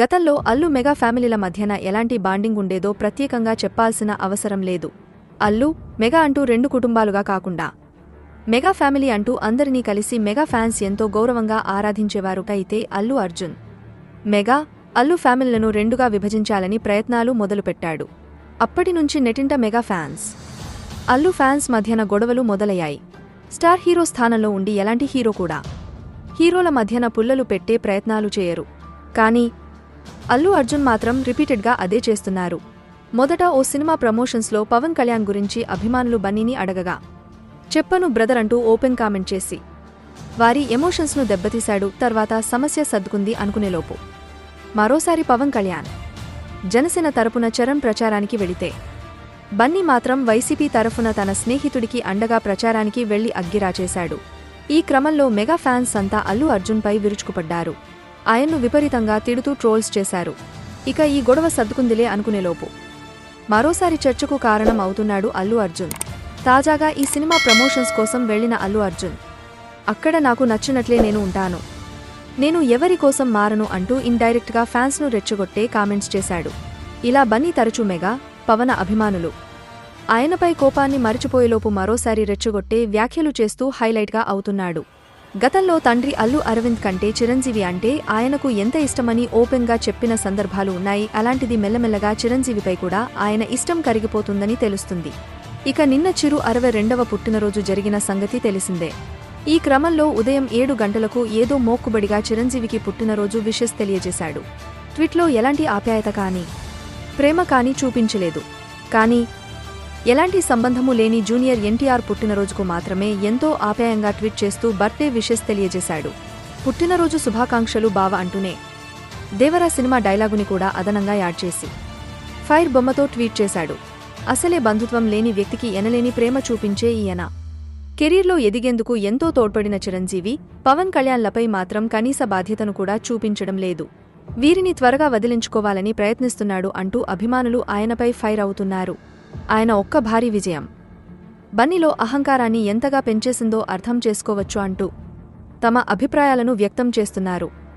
గతంలో అల్లు మెగా ఫ్యామిలీల మధ్యన ఎలాంటి బాండింగ్ ఉండేదో ప్రత్యేకంగా చెప్పాల్సిన అవసరం లేదు. అల్లు, మెగా అంటూ రెండు కుటుంబాలుగా కాకుండా మెగా ఫ్యామిలీ అంటూ అందరినీ కలిసి మెగా ఫ్యాన్స్ ఎంతో గౌరవంగా ఆరాధించేవారు. అయితే అల్లు అర్జున్ మెగా, అల్లు ఫ్యామిలీలను రెండుగా విభజించాలని ప్రయత్నాలు మొదలుపెట్టాడు. అప్పటినుంచి నెటింట మెగా ఫ్యాన్స్, అల్లు ఫ్యాన్స్ మధ్యన గొడవలు మొదలయ్యాయి. స్టార్ హీరో స్థానంలో ఉండి ఎలాంటి హీరో కూడా హీరోల మధ్యన పుల్లలు పెట్టే ప్రయత్నాలు చేయరు. కానీ అల్లు అర్జున్ మాత్రం రిపీటెడ్గా అదే చేస్తున్నారు. మొదట ఓ సినిమా ప్రమోషన్స్లో పవన్ కళ్యాణ్ గురించి అభిమానులు బన్నీని అడగగా, చెప్పను బ్రదర్ అంటూ ఓపెన్ కామెంట్ చేసి వారి ఎమోషన్స్ను దెబ్బతీశాడు. తర్వాత సమస్య సర్దుకుంది అనుకునేలోపు మరోసారి పవన్ కళ్యాణ్ జనసేన తరపున చరణ్ ప్రచారానికి వెళితే, బన్నీ మాత్రం వైసీపీ తరఫున తన స్నేహితుడికి అండగా ప్రచారానికి వెళ్లి అగ్గిరాచేశాడు. ఈ క్రమంలో మెగా ఫ్యాన్స్ అంతా అల్లు అర్జున్పై విరుచుకుపడ్డారు. ఆయన్ను విపరీతంగా తిడుతూ ట్రోల్స్ చేశారు. ఇక ఈ గొడవ సర్దుకుందిలే అనుకునేలోపు మరోసారి చర్చకు కారణం అవుతున్నాడు అల్లు అర్జున్. తాజాగా ఈ సినిమా ప్రమోషన్స్ కోసం వెళ్లిన అల్లు అర్జున్, అక్కడ నాకు నచ్చినట్లే నేను ఉంటాను, నేను ఎవరి కోసం మారను అంటూ ఇండైరెక్ట్గా ఫ్యాన్స్ను రెచ్చగొట్టే కామెంట్స్ చేశాడు. ఇలా బన్నీ తరచూ మెగా, పవన్ అభిమానులు ఆయనపై కోపాన్ని మరిచిపోయేలోపు మరోసారి రెచ్చగొట్టే వ్యాఖ్యలు చేస్తూ హైలైట్గా అవుతున్నాడు. గతంలో తండ్రి అల్లు అరవింద్ కంటే చిరంజీవి అంటే ఆయనకు ఎంత ఇష్టమని ఓపెన్గా చెప్పిన సందర్భాలు ఉన్నాయి. అలాంటిది మెల్లమెల్లగా చిరంజీవిపై కూడా ఆయన ఇష్టం కరిగిపోతుందని తెలుస్తుంది. ఇక నిన్న చిరు 62వ పుట్టినరోజు జరిగిన సంగతి తెలిసిందే. ఈ క్రమంలో ఉదయం 7 గంటలకు ఏదో మోక్కుబడిగా చిరంజీవికి పుట్టినరోజు విషెస్ తెలియజేశాడు. ట్వీట్లో ఎలాంటి ఆప్యాయత కానీ ప్రేమ కానీ చూపించలేదు. కానీ ఎలాంటి సంబంధమూ లేని జూనియర్ ఎన్టీఆర్ పుట్టినరోజుకు మాత్రమే ఎంతో ఆప్యాయంగా ట్వీట్ చేస్తూ బర్త్డే విషెస్ తెలియజేశాడు. పుట్టినరోజు శుభాకాంక్షలు బావ అంటూనే దేవరా సినిమా డైలాగుని కూడా అదనంగా యాడ్ చేసి ఫైర్ బొమ్మతో ట్వీట్ చేశాడు. అసలే బంధుత్వం లేని వ్యక్తికి ఎనలేని ప్రేమ చూపించే ఈయన కెరీర్లో ఎదిగేందుకు ఎంతో తోడ్పడిన చిరంజీవి, పవన్ కళ్యాణ్లపై మాత్రం కనీస బాధ్యతను కూడా చూపించడం లేదు. వీరిని త్వరగా వదిలించుకోవాలని ప్రయత్నిస్తున్నాడు అంటూ అభిమానులు ఆయనపై ఫైర్ అవుతున్నారు. ఆయన ఒక్క భారీ విజయం బన్నీలో అహంకారాన్ని ఎంతగా పెంచేసిందో అర్థం చేసుకోవచ్చు అంటూ తమ అభిప్రాయాలను వ్యక్తం చేస్తున్నారు.